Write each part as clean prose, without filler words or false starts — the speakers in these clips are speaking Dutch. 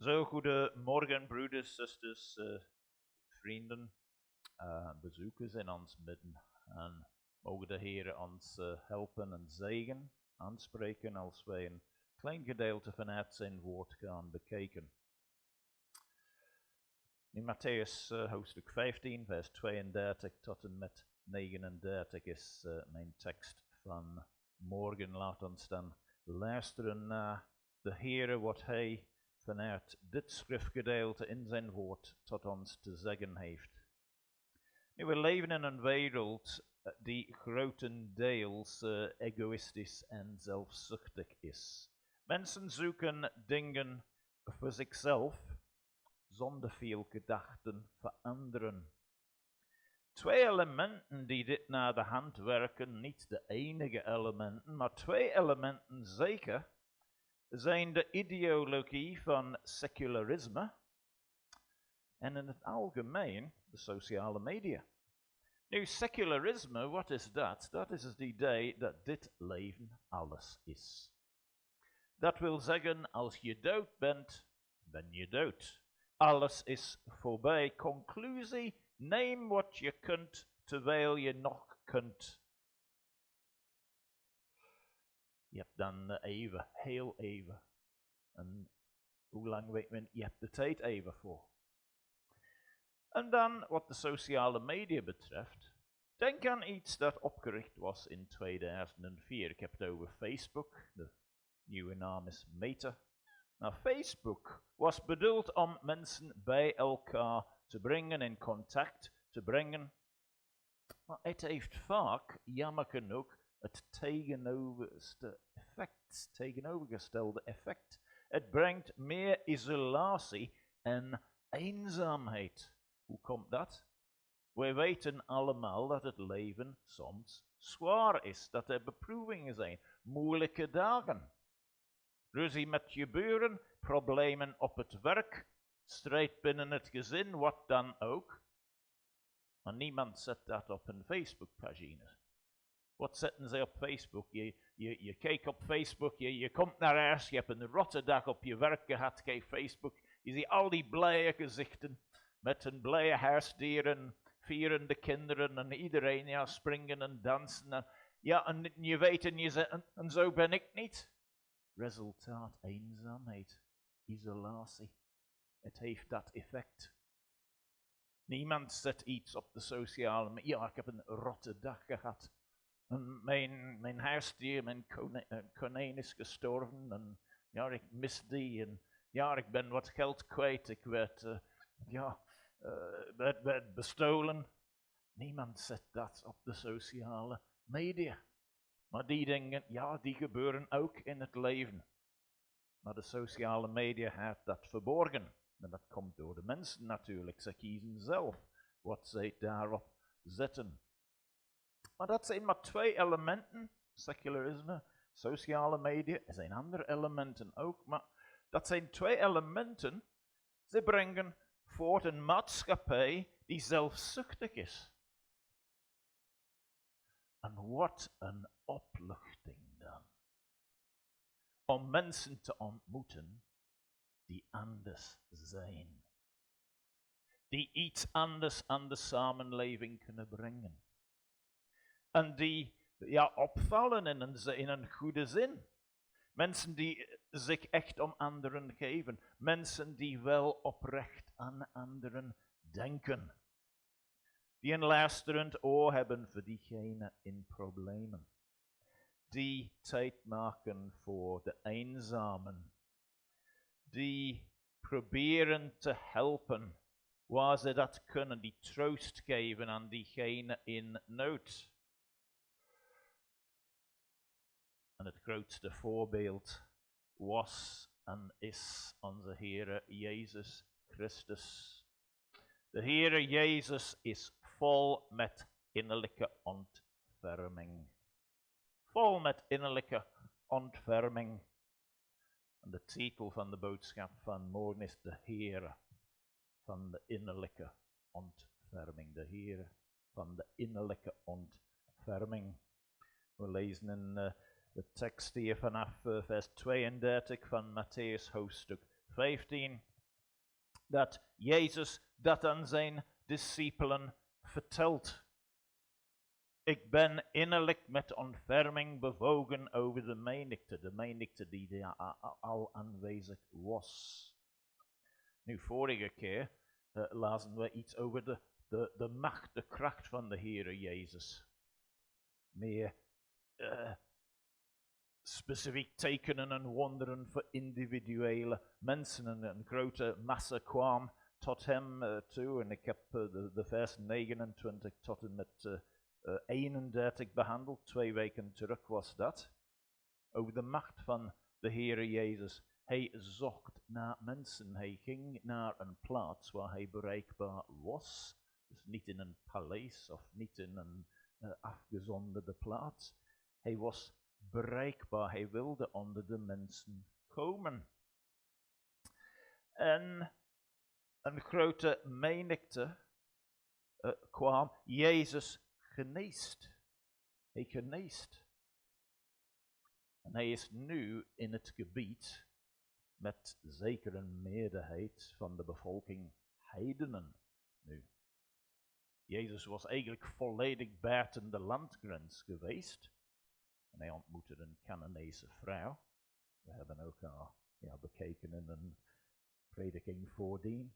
Zo, goedemorgen, broeders, zusters, vrienden, bezoekers in ons midden. En mogen de Heer ons helpen en zegen, aanspreken als wij een klein gedeelte vanuit zijn woord gaan bekijken. In Mattheus hoofdstuk 15, vers 32 tot en met 39 is mijn tekst van morgen. Laat ons dan luisteren naar de Heer, wat Hij vanuit dit schriftgedeelte in zijn woord tot ons te zeggen heeft. Nu, we leven in een wereld die grotendeels egoïstisch en zelfzuchtig is. Mensen zoeken dingen voor zichzelf, zonder veel gedachten voor anderen. Twee elementen die dit naar de hand werken, niet de enige elementen, maar twee elementen zeker, zijn de ideologie van secularisme en in het algemeen de sociale media. Nu, secularisme, wat is dat? Dat is het idee dat dit leven alles is. Dat wil zeggen, als je dood bent, ben je dood. Alles is voorbij. Conclusie, neem wat je kunt, terwijl je nog kunt. Je hebt dan even, heel even. En hoe lang weet men? Je hebt de tijd even voor. En dan, wat de sociale media betreft, denk aan iets dat opgericht was in 2004. Ik heb het over Facebook. De nieuwe naam is Meta. Nou, Facebook was bedoeld om mensen bij elkaar te brengen, in contact te brengen. Maar het heeft vaak, jammer genoeg, het tegenovergestelde effect. Het brengt meer isolatie en eenzaamheid. Hoe komt dat? Wij weten allemaal dat het leven soms zwaar is, dat er beproevingen zijn, moeilijke dagen. Ruzie met je buren, problemen op het werk, strijd binnen het gezin, wat dan ook. Maar niemand zet dat op een Facebookpagina. Wat zetten ze op Facebook? Je kijkt op Facebook, je komt naar huis, je hebt een rotte dag op je werk gehad, kijk Facebook. Je ziet al die blije gezichten met een blije huisdieren, vierende kinderen en iedereen springen en dansen. En je weet en je zegt, en zo ben ik niet. Resultaat, eenzaamheid, isolatie. Het heeft dat effect. Niemand zet iets op de sociale media. Ja, ik heb een rotte dag gehad. En mijn huisdier, mijn konijn is gestorven. En ja, ik mis die. En ja, ik ben wat geld kwijt. Ik werd bestolen. Niemand zet dat op de sociale media. Maar die dingen, ja, die gebeuren ook in het leven. Maar de sociale media heeft dat verborgen. En dat komt door de mensen natuurlijk. Ze kiezen zelf wat zij daarop zetten. Maar dat zijn maar twee elementen. Secularisme, sociale media. Er zijn andere elementen ook. Maar dat zijn twee elementen. Ze brengen voort een maatschappij die zelfzuchtig is. En wat een opluchting dan. Om mensen te ontmoeten die anders zijn. Die iets anders aan de samenleving kunnen brengen. En die opvallen in een goede zin. Mensen die zich echt om anderen geven. Mensen die wel oprecht aan anderen denken. Die een luisterend oor hebben voor diegenen in problemen. Die tijd maken voor de eenzamen. Die proberen te helpen waar ze dat kunnen. Die troost geven aan diegenen in nood. En het grootste voorbeeld was en is onze Heer Jezus Christus. De Heer Jezus is vol met innerlijke ontferming. Vol met innerlijke ontferming. En de titel van de boodschap van morgen is de Heer van de innerlijke ontferming. De Heer van de innerlijke ontferming. We lezen in de tekst hier vanaf vers 32 van Mattheus hoofdstuk 15. dat Jezus dat aan zijn discipelen vertelt. Ik ben innerlijk met ontferming bewogen over de menigte die daar al aanwezig was. Nu, vorige keer lazen we iets over de macht, de kracht van de Heer Jezus. Meer specifiek tekenen en wonderen voor individuele mensen. En een grote massa kwam tot hem toe. En ik heb de vers 29 tot en met 31 behandeld. 2 weken terug was dat. Over de macht van de Heer Jezus. Hij zocht naar mensen. Hij ging naar een plaats waar hij bereikbaar was. Dus niet in een paleis of niet in een afgezonderde plaats. Hij was bereikbaar. Hij wilde onder de mensen komen. En een grote menigte kwam. Jezus geneest. Hij geneest. En hij is nu in het gebied met zeker een meerderheid van de bevolking heidenen nu. Jezus was eigenlijk volledig buiten de landgrens geweest. En hij ontmoette een Canaanese vrouw. We hebben ook al bekeken in een prediking voordien.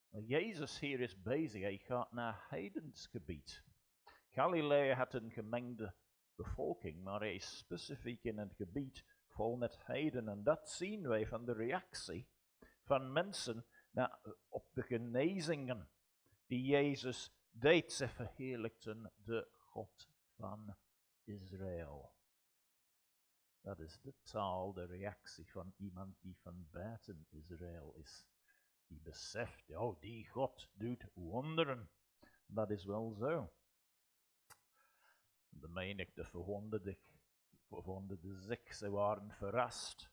Maar Jezus hier is bezig. Hij gaat naar heidensgebied. Galilea had een gemengde bevolking, maar hij is specifiek in een gebied vol met heidenen. En dat zien wij van de reactie van mensen op de genezingen die Jezus deed. Ze verheerlijkten de God van Israël. Dat is de taal, de reactie van iemand die van buiten Israël is. Die beseft, die God doet wonderen. Dat is wel zo. De menigte verwonderde zich, ze waren verrast.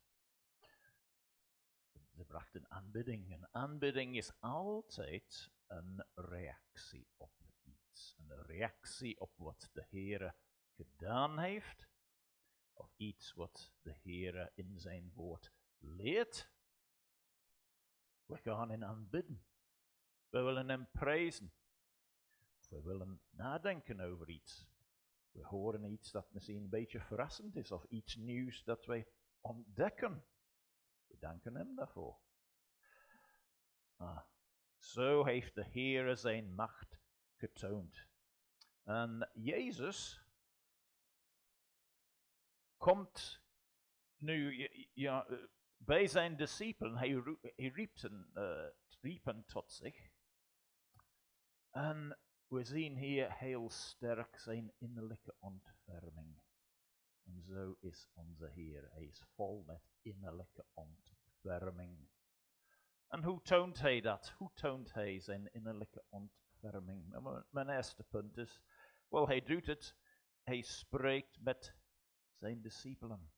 Ze brachten aanbidding. En aanbidding is altijd een reactie op iets. Een reactie op wat de Heer gedaan heeft. Of iets wat de Heer in zijn woord leert. We gaan hem aanbidden. We willen hem prijzen. We willen nadenken over iets. We horen iets dat misschien een beetje verrassend is. Of iets nieuws dat wij ontdekken. We danken hem daarvoor. Zo heeft de Heer zijn macht getoond. En Jezus komt nu bij zijn discipelen. Hij riep hen tot zich. En we zien hier heel sterk zijn innerlijke ontferming. En zo is onze Heer. Hij is vol met innerlijke ontferming. En hoe toont hij dat? Hoe toont hij zijn innerlijke ontferming? Mijn eerste punt is, hij doet het. Hij spreekt met zijn discipelen.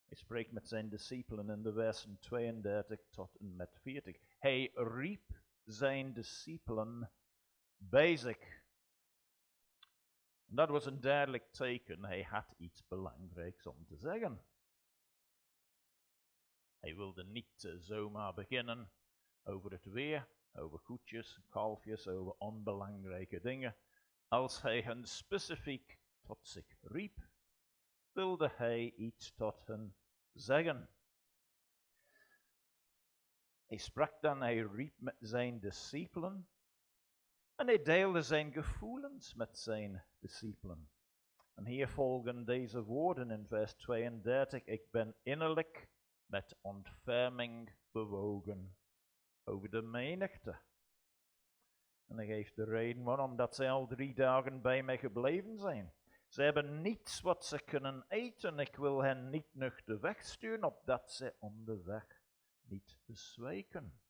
Hij spreekt met zijn discipelen in de versen 32 tot en met 40. Hij riep zijn discipelen bij zich. Dat was een duidelijk teken. Hij had iets belangrijks om te zeggen. Hij wilde niet zomaar beginnen over het weer, over koetjes, kalfjes, over onbelangrijke dingen. Als hij hen specifiek tot zich riep, wilde hij iets tot hen zeggen. Hij sprak dan, hij riep met zijn discipelen en hij deelde zijn gevoelens met zijn discipelen. En hier volgen deze woorden in vers 32. Ik ben innerlijk met ontferming bewogen over de menigte. En hij geeft de reden waarom, dat zij al 3 dagen bij mij gebleven zijn. Ze hebben niets wat ze kunnen eten. Ik wil hen niet nuchter wegsturen, opdat ze onderweg niet bezwijken.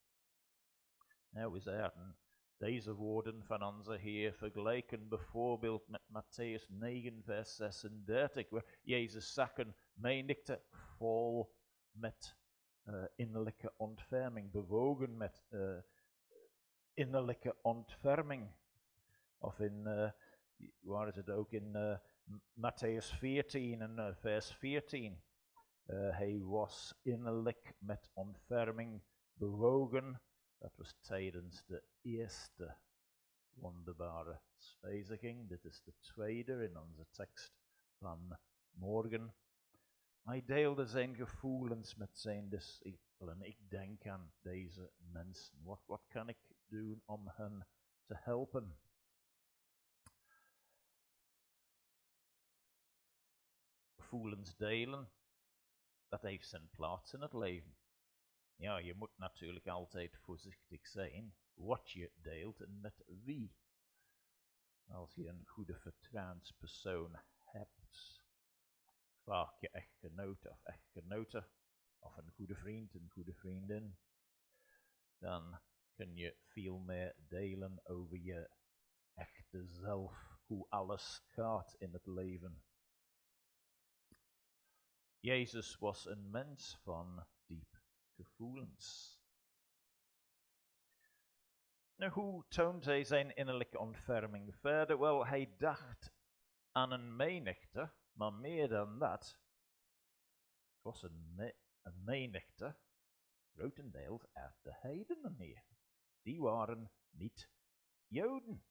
Nou, we zagen deze woorden van onze Heer vergelijken bijvoorbeeld met Mattheus 9 vers 36, waar Jezus zag een menigte vol met innerlijke ontferming, bewogen met innerlijke ontferming. Of waar is het ook in Mattheus 14 en vers 14. Hij was innerlijk met ontferming bewogen was tijdens de eerste wonderbare spijziging. Dit is de tweede in onze tekst van morgen. Hij deelde zijn gevoelens met zijn discipelen. Ik denk aan deze mensen. Wat kan ik doen om hen te helpen? Gevoelens delen, dat heeft zijn plaats in het leven. Ja, je moet natuurlijk altijd voorzichtig zijn wat je deelt en met wie. Als je een goede vertrouwenspersoon hebt, vaak je echtgenoot of echtgenote, of een goede vriend, een goede vriendin, dan kun je veel meer delen over je echte zelf, hoe alles gaat in het leven. Jezus was een mens van diep gevoelens. Nou, hoe toont hij zijn innerlijke ontferming verder? Wel, hij dacht aan een menigte, maar meer dan dat. Het was een menigte, grotendeels uit de heidenen meer. Die waren niet Joden.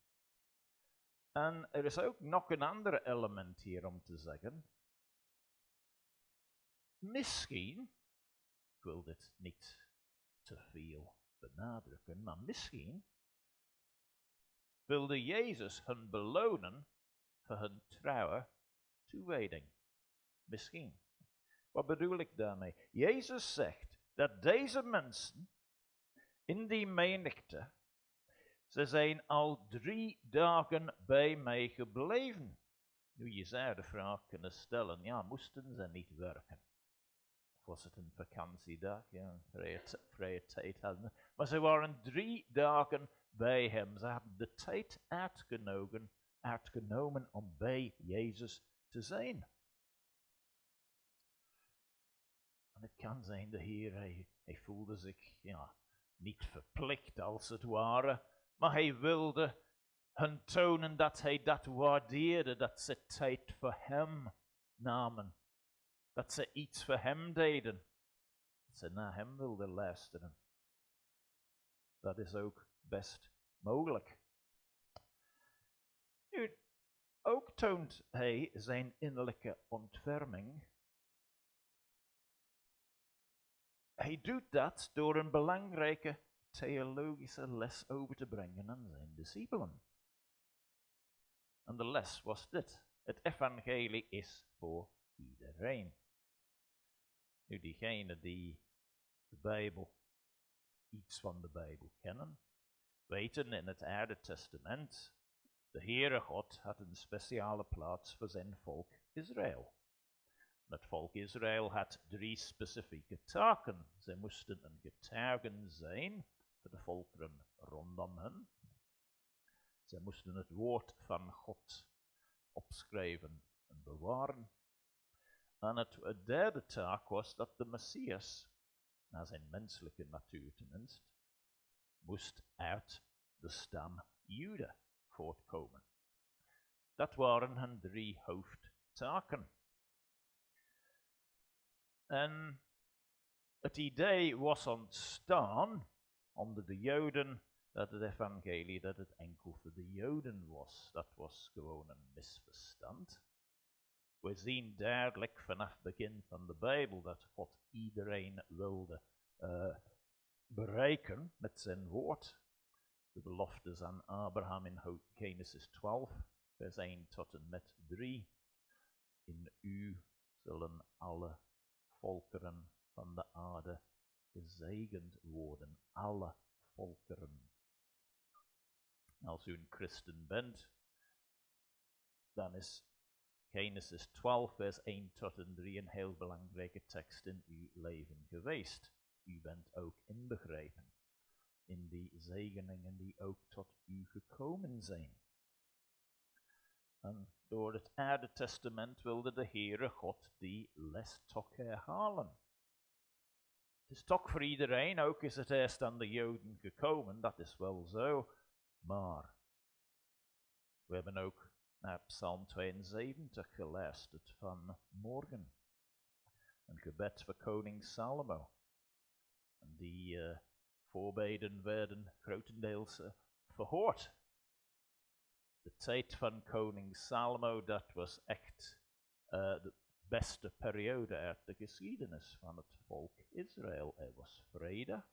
En er is ook nog een ander element hier om te zeggen. Misschien, ik wil dit niet te veel benadrukken, maar misschien wilde Jezus hen belonen voor hun trouwe toewijding. Misschien. Wat bedoel ik daarmee? Jezus zegt dat deze mensen in die menigte, ze zijn al 3 dagen bij mij gebleven. Nu, je zou de vraag kunnen stellen, ja, moesten ze niet werken? Of was het een vakantiedag, ja, een vrije tijd hadden. Maar ze waren 3 dagen bij hem. Ze hadden de tijd uitgenomen om bij Jezus te zijn. En het kan zijn, de Heer, hij voelde zich niet verplicht als het ware, maar hij wilde hen tonen dat hij dat waardeerde, dat ze tijd voor hem namen, dat ze iets voor hem deden, dat ze naar hem wilden luisteren. Dat is ook best mogelijk. Nu, ook toont hij zijn innerlijke ontferming. Hij doet dat door een belangrijke theologische les over te brengen aan zijn discipelen. En de les was dit: het evangelie is voor iedereen. Nu, diegenen die de Bijbel, iets van de Bijbel kennen, weten in het Oude Testament, de Heere God had een speciale plaats voor zijn volk Israël. Het volk Israël had 3 specifieke taken. Zij moesten een getuigen zijn voor de volkeren rondom hen. Zij moesten het woord van God opschrijven en bewaren. En het derde taak was dat de Messias, naar zijn menselijke natuur tenminste, moest uit de stam Juda voortkomen. Dat waren hun 3 hoofdtaken. En het idee was ontstaan onder de Joden dat het evangelie, dat het enkel voor de Joden was. Dat was gewoon een misverstand. We zien duidelijk vanaf het begin van de Bijbel dat God iedereen wilde bereiken met zijn woord. De beloftes aan Abraham in Genesis 12, vers 1 tot en met 3. In u zullen alle volkeren van de aarde gezegend worden. Alle volkeren. Als u een christen bent, dan is Genesis 12, vers 1 tot en 3 een heel belangrijke tekst in uw leven geweest. U bent ook inbegrepen in die zegeningen die ook tot u gekomen zijn. En door het Oude Testament wilde de Heere God die les toch herhalen. Het is toch voor iedereen, ook is het eerst aan de Joden gekomen, dat is wel zo, maar we hebben ook naar Psalm 72 geluisterd van morgen. Een gebed voor koning Salomo. En die voorbeden werden grotendeels verhoord. De tijd van koning Salomo, dat was echt de beste periode uit de geschiedenis van het volk Israël. Er was vrede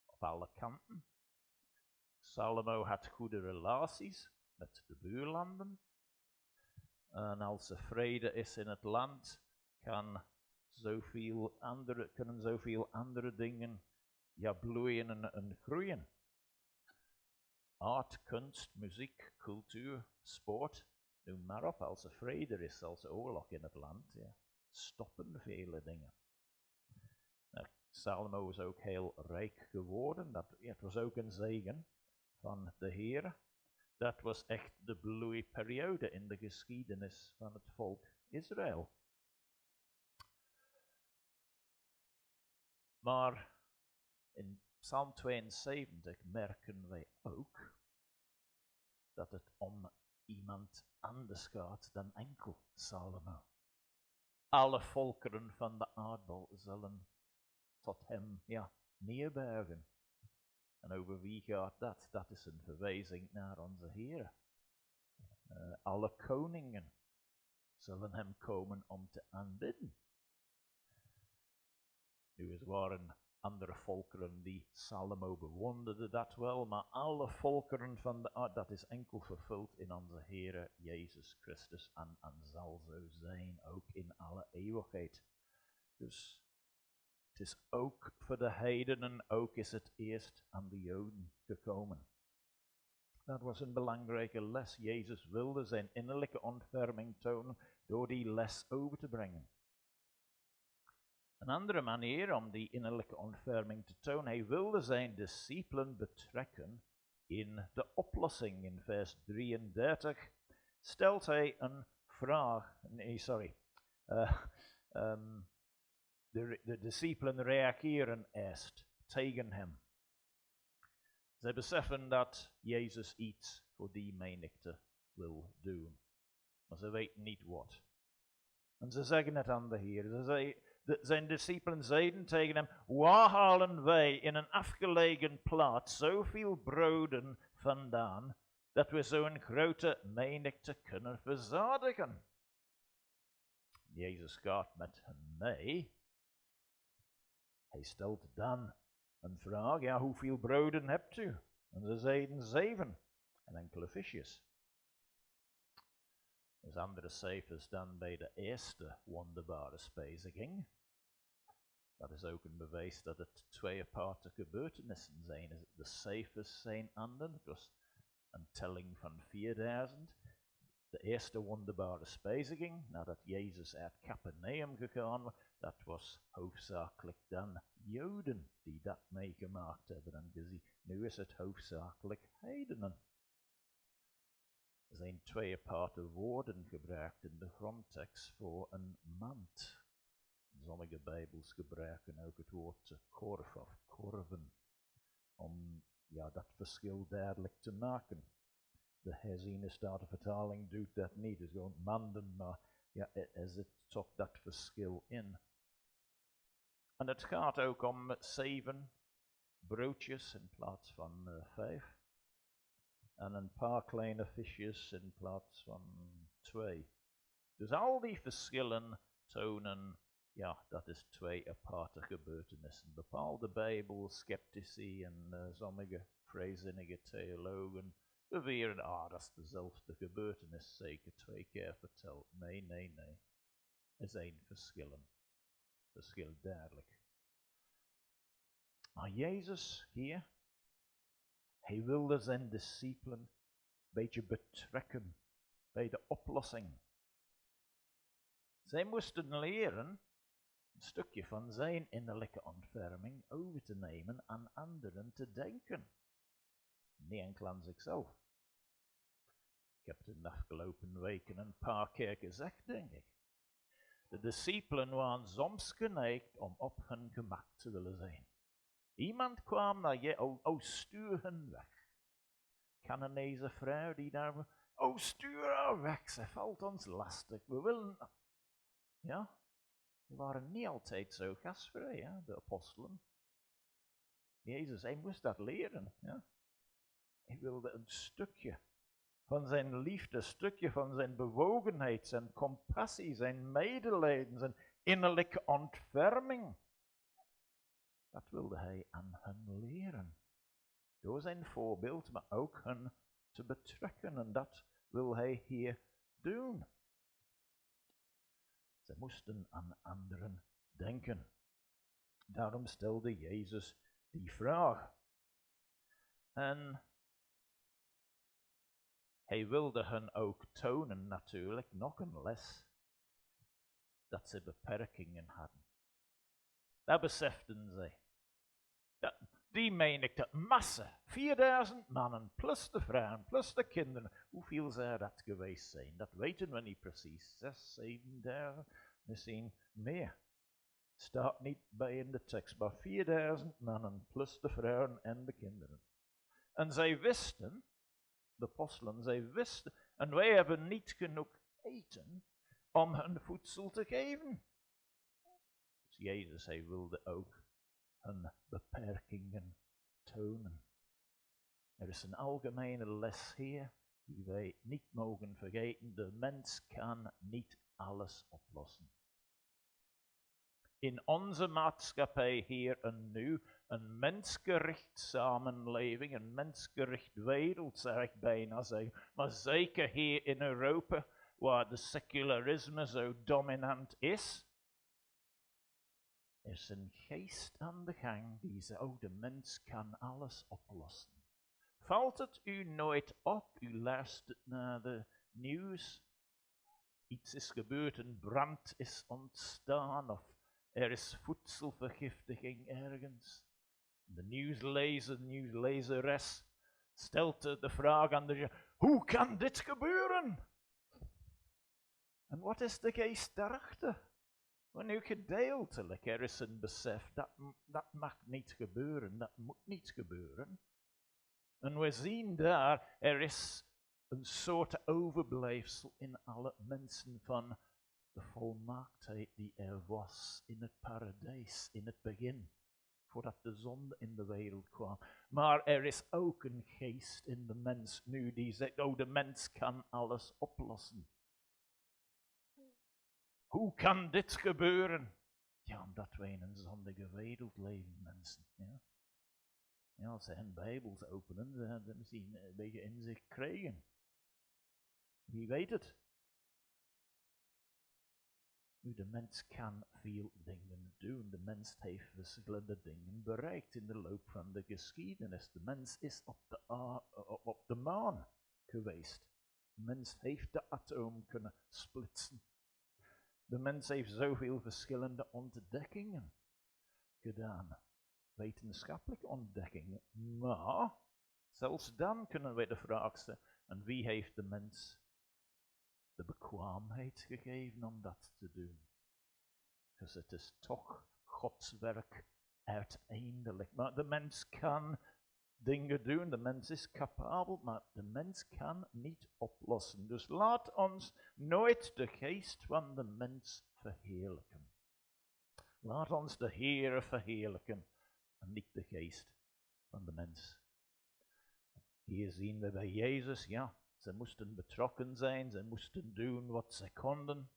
op alle kanten. Salomo had goede relaties met de buurlanden. En als er vrede is in het land, kunnen zoveel andere dingen bloeien en groeien. Art, kunst, muziek, cultuur, sport, noem maar op. Als er vrede is, als er oorlog in het land, stoppen vele dingen. Salomo is ook heel rijk geworden. Het was ook een zegen van de Heer. Dat was echt de bloeiperiode in de geschiedenis van het volk Israël. Maar in Psalm 72 merken wij ook dat het om iemand anders gaat dan enkel Salomo. Alle volkeren van de aardbol zullen tot hem neerbuigen. En over wie gaat dat? Dat is een verwijzing naar onze Heer. Alle koningen zullen hem komen om te aanbidden. Nu, er waren andere volkeren die Salomo bewonderden dat wel, maar alle volkeren van de aarde, dat is enkel vervuld in onze Heer Jezus Christus en zal zo zijn, ook in alle eeuwigheid. Dus het is ook voor de heidenen, ook is het eerst aan de Joden gekomen. Dat was een belangrijke les. Jezus wilde zijn innerlijke ontferming tonen door die les over te brengen. Een andere manier om die innerlijke ontferming te tonen, hij wilde zijn discipelen betrekken in de oplossing. In vers 33 stelt hij een vraag. De discipelen reageren eerst tegen hem. Zij beseffen dat Jezus iets voor die menigte wil doen, maar ze weten niet wat. En ze zeggen het aan de Heer. Zijn discipelen zeiden tegen hem: waar halen wij in een afgelegen plaats zoveel broden vandaan, dat we zo'n grote menigte kunnen verzadigen? Jezus gaat met hen mee. Hij stelt dan een vraag: hoeveel broden hebt u? En ze zeiden 7 en enkele visjes. Er zijn andere cijfers dan bij de eerste wonderbare spijziging. Dat is ook een bewijs dat het 2 aparte gebeurtenissen zijn. De cijfers zijn anders. Het was een telling van 4000. De eerste wonderbare spijziging, nadat Jezus uit Capernaum gegaan was, dat was hoofdzakelijk dan Joden die dat meegemaakt hebben en gezien. Nu is het hoofdzakelijk heidenen. Er zijn 2 aparte woorden gebruikt in de grondtekst voor een mand. Sommige Bijbels gebruiken ook het woord korf of korven, om dat verschil duidelijk te maken. De herziene statenvertaling doet dat niet, het is gewoon manden, maar er zit toch dat verschil in. En het gaat ook om 7 broodjes in plaats van 5. En een paar kleine visjes in plaats van 2. Dus al die verschillen tonen, dat is 2 aparte gebeurtenissen. Bepaalde bijbelsceptici en sommige vrijzinnige theologen beweren, dat is dezelfde gebeurtenis, zeker 2 keer verteld. Nee. Er zijn verschillen. Verschil duidelijk. Maar Jezus hier, hij wilde zijn discipelen een beetje betrekken bij de oplossing. Zij moesten leren een stukje van zijn innerlijke ontferming over te nemen aan anderen te denken. Niet enkel aan zichzelf. Ik heb het in de afgelopen weken een paar keer gezegd, denk ik. De discipelen waren soms geneigd om op hun gemak te willen zijn. Iemand kwam naar je, stuur hen weg. Canaanese vrouw die daar, stuur haar weg, ze valt ons lastig, we willen... Ze waren niet altijd zo gastvrij, de apostelen. Jezus, hij moest dat leren. Ja? Hij wilde een stukje van zijn liefde, een stukje van zijn bewogenheid, zijn compassie, zijn medelijden, zijn innerlijke ontferming. Dat wilde hij aan hen leren. Door zijn voorbeeld, maar ook hen te betrekken. En dat wil hij hier doen. Ze moesten aan anderen denken. Daarom stelde Jezus die vraag. En hij wilde hen ook tonen natuurlijk, nog een les, dat ze beperkingen hadden. Dat beseften zij. Die menigte, massa, 4000 mannen, plus de vrouwen, plus de kinderen. Hoeveel zou dat geweest zijn? Dat weten we niet precies. 6, 7.000, misschien meer. Staat niet bij in de tekst, maar 4000 mannen, plus de vrouwen en de kinderen. En zij wisten, de apostelen, zij wisten, en wij hebben niet genoeg eten om hun voedsel te geven. Dus Jezus, hij wilde ook hun beperkingen tonen. Er is een algemene les hier die wij niet mogen vergeten. De mens kan niet alles oplossen. In onze maatschappij hier en nu, een mensgericht samenleving, een mensgericht wereld zou ik bijna zeggen, maar zeker hier in Europa, waar de secularisme zo dominant is, er is een geest aan de gang die zegt, de mens kan alles oplossen. Valt het u nooit op, u luistert naar de nieuws, iets is gebeurd, een brand is ontstaan of er is voedselvergiftiging ergens. De nieuwslezeres stelt de vraag aan de hoe kan dit gebeuren? En wat is de geest daarachter? Wanneer gedeeltelijk er is een besef, dat mag niet gebeuren, dat moet niet gebeuren. En we zien daar, er is een soort overblijfsel in alle mensen van de volmaaktheid die er was in het paradijs, in het begin, voordat de zonde in de wereld kwam. Maar er is ook een geest in de mens nu die zegt, de mens kan alles oplossen. Hoe kan dit gebeuren? Ja, omdat wij in een zondige wereld leven, mensen. Ja, als ze hun Bijbels openen, ze hebben misschien een beetje inzicht krijgen. Wie weet het? Nu, de mens kan veel dingen doen. De mens heeft verschillende dingen bereikt in de loop van de geschiedenis. De mens is op de maan geweest. De mens heeft de atoom kunnen splitsen. De mens heeft zoveel verschillende ontdekkingen gedaan. Wetenschappelijke ontdekkingen. Maar zelfs dan kunnen wij de vraag stellen, en wie heeft de mens de bekwaamheid gegeven om dat te doen? Dus het is toch Gods werk uiteindelijk. Maar de mens kan dingen doen, de mens is capabel, maar de mens kan niet oplossen. Dus laat ons nooit de geest van de mens verheerlijken. Laat ons de Heer verheerlijken en niet de geest van de mens. Hier zien we bij Jezus, ze moesten betrokken zijn, ze moesten doen wat ze konden,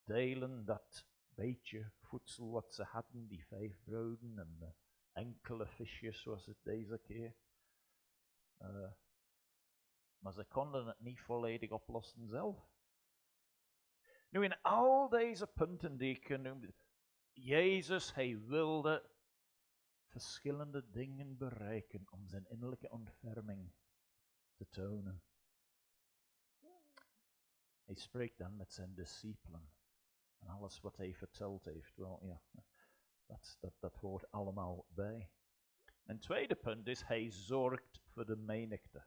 delen dat beetje voedsel wat ze hadden, die 5 broden en enkele visjes was het deze keer. Maar ze konden het niet volledig oplossen zelf. Nu in al deze punten die ik genoemd, Jezus, hij wilde verschillende dingen bereiken om zijn innerlijke ontferming te tonen. Hij spreekt dan met zijn discipelen. En alles wat hij verteld heeft, dat hoort allemaal bij. Een tweede punt is, hij zorgt voor de menigte.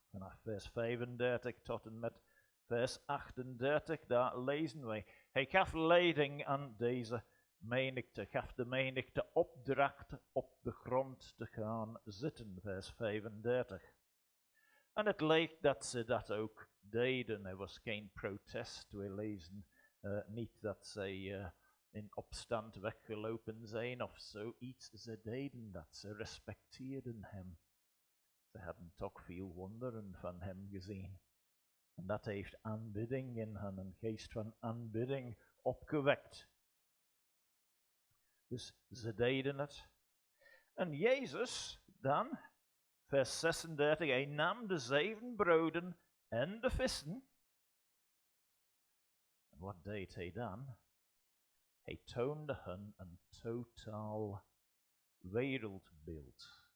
Vanaf vers 35 tot en met vers 38, daar lezen wij. Hij gaf leiding aan deze menigte, gaf de menigte opdracht op de grond te gaan zitten, vers 35. En het leek dat ze dat ook deden. Er was geen protest. We lezen niet dat zij in opstand weggelopen zijn of zoiets. Ze deden dat, ze respecteerden hem. Ze hebben toch veel wonderen van hem gezien. En dat heeft aanbidding in hen, een geest van aanbidding opgewekt. Dus ze deden het. En Jezus dan, vers 36, hij nam de 7 broden en de vissen. En wat deed hij dan? Hij toonde hen een totaal wereldbeeld.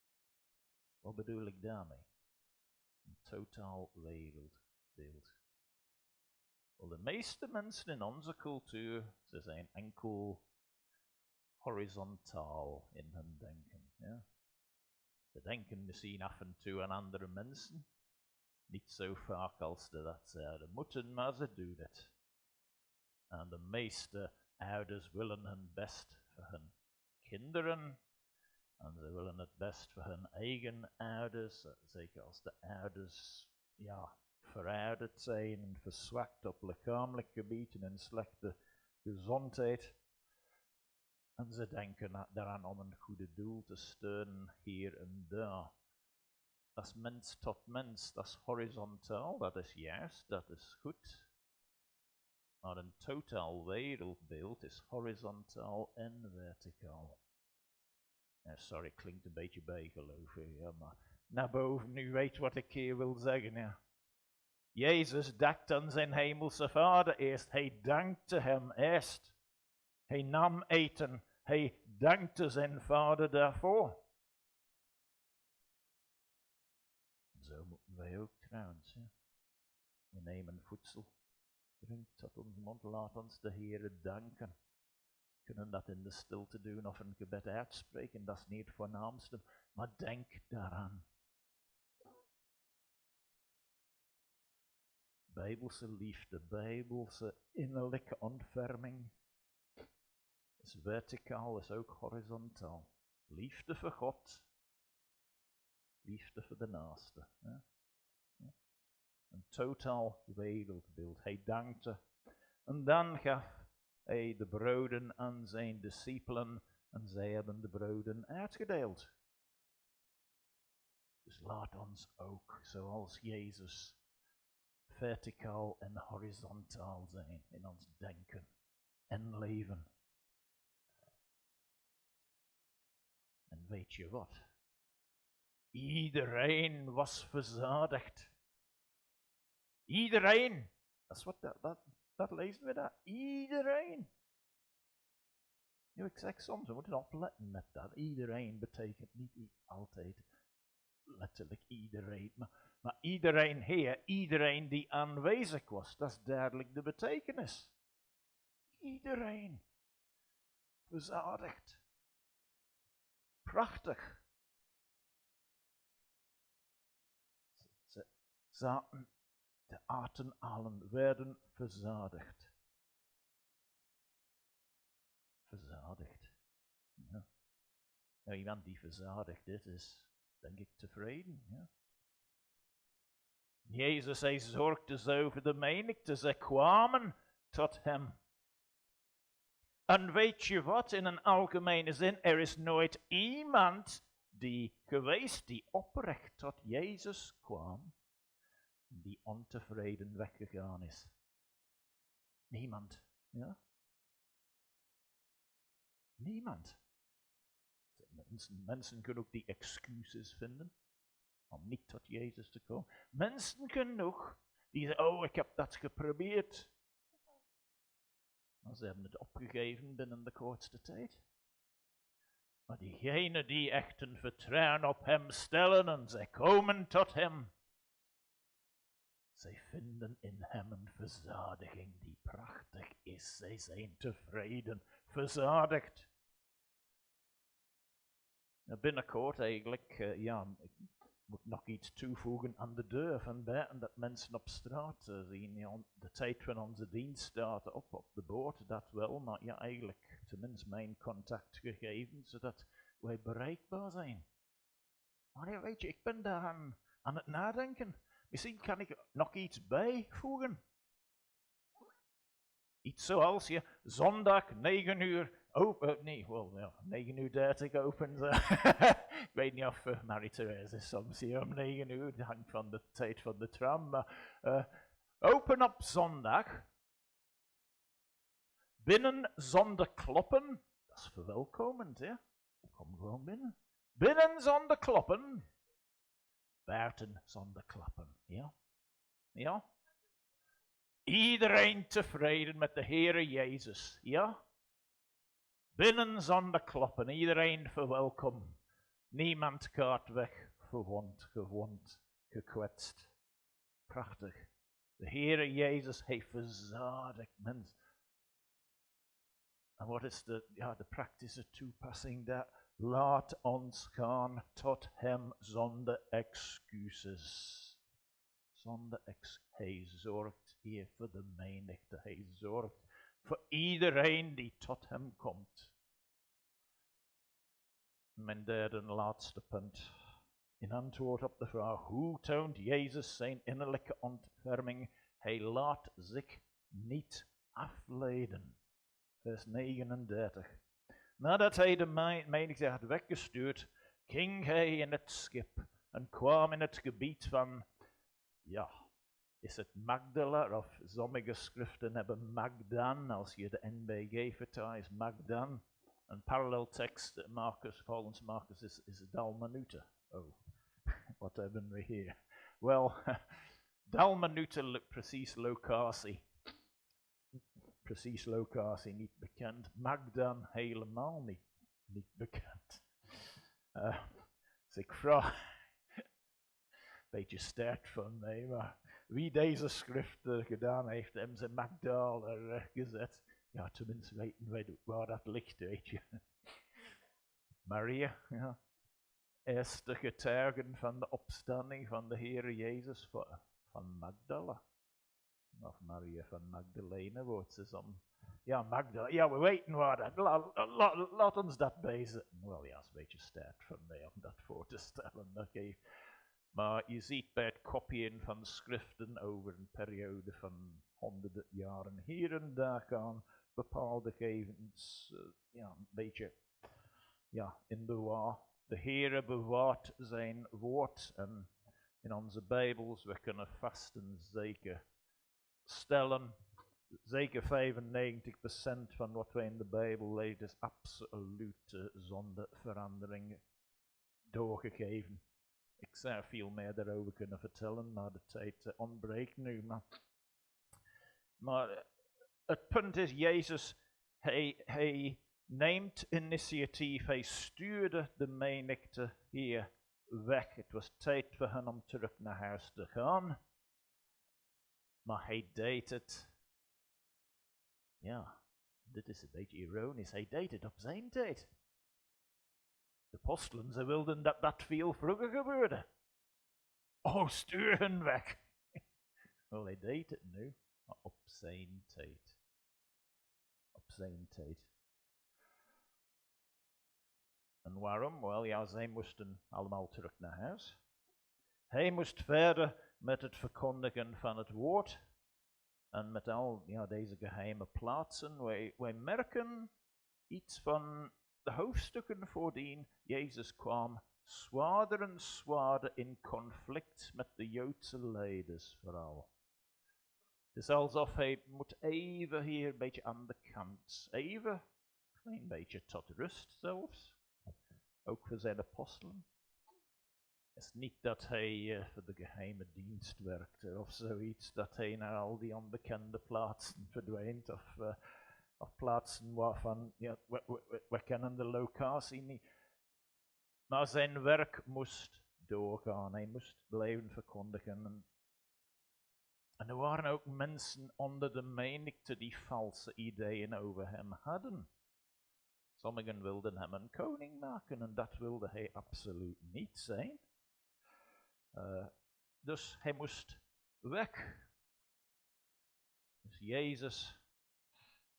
Wat bedoel ik daarmee? Een totaal wereldbeeld. Wel, de meeste mensen in onze cultuur, ze zijn enkel horizontaal in hun denken. Ja? Ze denken misschien af en toe aan andere mensen. Niet zo vaak als ze dat zouden moeten, maar ze doen het. En de meeste ouders willen hun best voor hun kinderen. En ze willen het best voor hun eigen ouders. Zeker als de ouders verouderd zijn en verzwakt op lichamelijk gebied en in slechte gezondheid. En ze denken daaraan om een goede doel te steunen hier en daar. Dat is mens tot mens, dat is horizontaal, dat is juist, dat is goed. Maar een totaal wereldbeeld is horizontaal en verticaal. Sorry, klinkt een beetje bijgelovig, ja, maar naar boven, u weet wat ik hier wil zeggen. Ja. Jezus dacht aan zijn hemelse Vader eerst, hij dankte hem eerst. Hij nam eten, hij dankte zijn Vader daarvoor. Zo moeten wij ook trouwens. Ja. We nemen voedsel, drink tot ons mond, laat ons de Heere danken. We kunnen dat in de stilte doen of een gebed uitspreken, dat is niet het voornaamste, maar denk daaraan. Bijbelse liefde, bijbelse innerlijke ontferming is verticaal, is ook horizontaal. Liefde voor God, liefde voor de naaste. Ja? Een totaal wereldbeeld. Hij dankte en dan gaf hij de broden aan zijn discipelen en zij hebben de broden uitgedeeld. Dus laat ons ook, zoals Jezus, verticaal en horizontaal zijn in ons denken en leven. En weet je wat? Iedereen was verzadigd. Iedereen. Dat is wat dat lezen we daar. Iedereen. Ja, ik zeg soms, we moeten opletten met dat. Iedereen betekent niet altijd letterlijk iedereen. Maar iedereen hier, iedereen die aanwezig was, dat is duidelijk de betekenis. Iedereen. Verzadigd. Prachtig. Ze zaten, de aten allen, werden verzadigd. Verzadigd. Ja. Nou, iemand die verzadigd is, denk ik tevreden. Ja. Jezus, hij zorgde zo voor de menigte, zij kwamen tot hem. En weet je wat, in een algemene zin, er is nooit iemand geweest die oprecht tot Jezus kwam, die ontevreden weggegaan is. Niemand, ja? Niemand. Mensen kunnen ook die excuses vinden om niet tot Jezus te komen. Mensen kunnen ook die zeggen, oh, ik heb dat geprobeerd. Maar ze hebben het opgegeven binnen de kortste tijd. Maar diegenen die echt een vertrouwen op hem stellen en zij komen tot hem, zij vinden in hem een verzadiging die prachtig is. Zij zijn tevreden, verzadigd. Binnenkort eigenlijk, ik moet nog iets toevoegen aan de deur van buiten, dat mensen op straat zien. Ja, de tijd van onze dienst staat op de boord, dat wel, maar ja, eigenlijk tenminste mijn contactgegevens, zodat wij bereikbaar zijn. Maar ja, weet je, ik ben daar aan het nadenken. Misschien kan ik nog iets bijvoegen. Iets zoals je zondag 9 uur open, 9 uur 30 opent. Ik weet niet of Marie-Therese is soms hier om 9 uur, het hangt van de tijd van de tram. Maar open op zondag, binnen zonder kloppen, dat is verwelkomend, hè? Kom gewoon binnen. Binnen zonder kloppen, buiten zonder klappen, ja? Ja? Iedereen tevreden met de Heere Jezus, ja? Binnen zonder kloppen, iedereen verwelkom. Niemand gaat weg, gewond, gekwetst. Prachtig. De Heere Jezus heeft verzadigd mens. En wat is de praktische toepassing daar? Laat ons gaan tot hem zonder excuses. Zonder hij zorgt hier voor de menigte. Hij zorgt voor iedereen die tot hem komt. Mijn derde en laatste punt. In antwoord op de vraag, hoe toont Jezus zijn innerlijke ontferming? Hij laat zich niet afleiden. Vers 39. Nadat hij de menigte had weggestuurd, ging hij in het schip en kwam in het gebied van, is het Magdala, of sommige schriften hebben Magdan, als je de NBG vertaalt, Magdan. Een paralleltekst, volgens Marcus, is Dalmanute. Oh, wat hebben we hier? Wel, Dalmanute, precies locatie. Precies locatie niet bekend. Magdan helemaal niet bekend. Dus ik vraag, beetje sterk van mij, maar wie deze schrift gedaan heeft, hebben ze Magdal gezet. Ja, tenminste weten wij waar dat ligt, weet je. Maria, ja. Eerste getuigen van de opstanding van de Heere Jezus van Magdala. Of Maria van Magdalene wordt ze dan. Ja, Magdala. Ja, we weten waar dat. Laat ons dat bijzetten. Wel ja, is een beetje sterk van mij om dat voor te stellen. Okay. Maar je ziet bij het kopieën van schriften over een periode van honderden jaren hier en daar gaan bepaalde gegevens een beetje in de war. De Heere bewaart zijn woord en in onze Bijbels, we kunnen vast en zeker stellen, zeker 95% van wat wij in de Bijbel lezen is absoluut zonder verandering doorgegeven. Ik zou veel meer daarover kunnen vertellen, maar de tijd ontbreekt nu. Maar het punt is, Jezus, hij neemt initiatief, hij stuurde de menigte hier weg. Het was tijd voor hen om terug naar huis te gaan. Maar hij deed het, dit is een beetje ironisch, hij deed het op zijn tijd. De apostelen, ze wilden dat dat veel vroeger gebeurde. Oh, stuur hen weg. Wel, hij deed het nu, maar op zijn tijd. Op zijn tijd. En waarom? Wel, zij moesten allemaal terug naar huis. Hij moest verder met het verkondigen van het woord. En met al deze geheime plaatsen. Wij merken iets van de hoofdstukken voordien. Jezus kwam zwaarder en zwaarder in conflict met de Joodse leiders vooral. Het is alsof hij moet even hier een beetje aan de kant. Even, een klein beetje tot rust zelfs. Ook voor zijn apostelen. Het is niet dat hij voor de geheime dienst werkte of zoiets. Dat hij naar al die onbekende plaatsen verdwijnt. Of plaatsen waarvan, we kennen de locatie niet. Maar zijn werk moest doorgaan. Hij moest blijven verkondigen. En er waren ook mensen onder de menigte die valse ideeën over hem hadden. Sommigen wilden hem een koning maken en dat wilde hij absoluut niet zijn. Dus hij moest weg. Dus Jezus,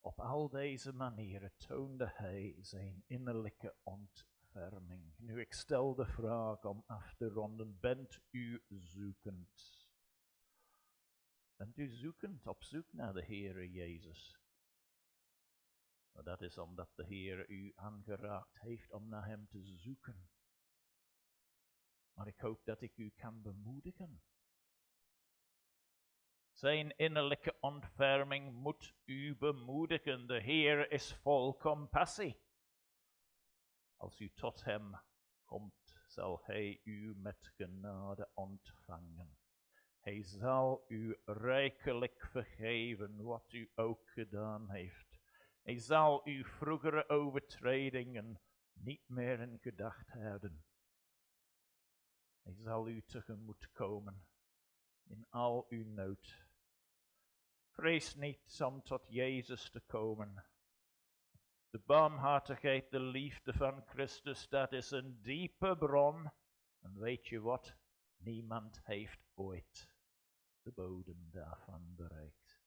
op al deze manieren toonde hij zijn innerlijke ontferming. Nu, ik stel de vraag om af te ronden, bent u zoekend? Bent u zoekend, op zoek naar de Heere Jezus? Maar dat is omdat de Heer u aangeraakt heeft om naar hem te zoeken. Maar ik hoop dat ik u kan bemoedigen. Zijn innerlijke ontferming moet u bemoedigen. De Heer is vol compassie. Als u tot hem komt, zal hij u met genade ontvangen. Hij zal u rijkelijk vergeven wat u ook gedaan heeft. Hij zal uw vroegere overtredingen niet meer in gedachten houden. Hij zal u tegemoet komen in al uw nood. Vrees niet om tot Jezus te komen. De barmhartigheid, de liefde van Christus, dat is een diepe bron. En weet je wat? Niemand heeft ooit de bodem daarvan bereikt.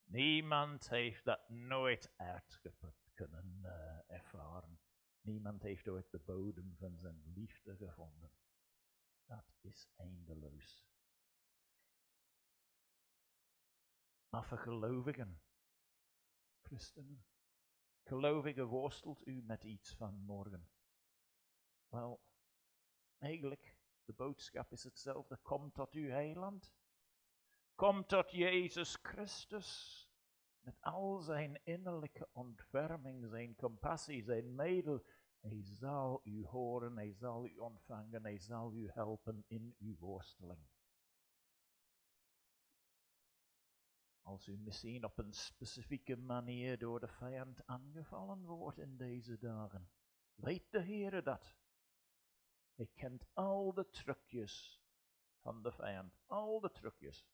Niemand heeft dat nooit uitgeput kunnen ervaren. Niemand heeft ooit de bodem van zijn liefde gevonden. Dat is eindeloos. Maar voor gelovigen, christenen, gelovigen, worstelt u met iets van morgen? Wel, eigenlijk, de boodschap is hetzelfde. Kom tot uw heiland. Kom tot Jezus Christus. Met al zijn innerlijke ontferming, zijn compassie, zijn middel. Hij zal u horen, hij zal u ontvangen, hij zal u helpen in uw worsteling. Als u misschien op een specifieke manier door de vijand aangevallen wordt in deze dagen, weet de Heer dat. Hij kent al de trucjes van de vijand, al de trucjes.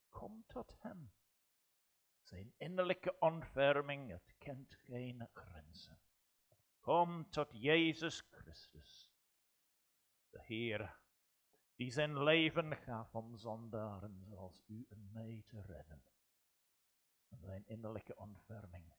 Kom tot hem. Zijn innerlijke ontferming, het kent geen grenzen. Kom tot Jezus Christus, de Heer, die zijn leven gaf om zondaren zoals u en mij te redden. En zijn innerlijke ontferming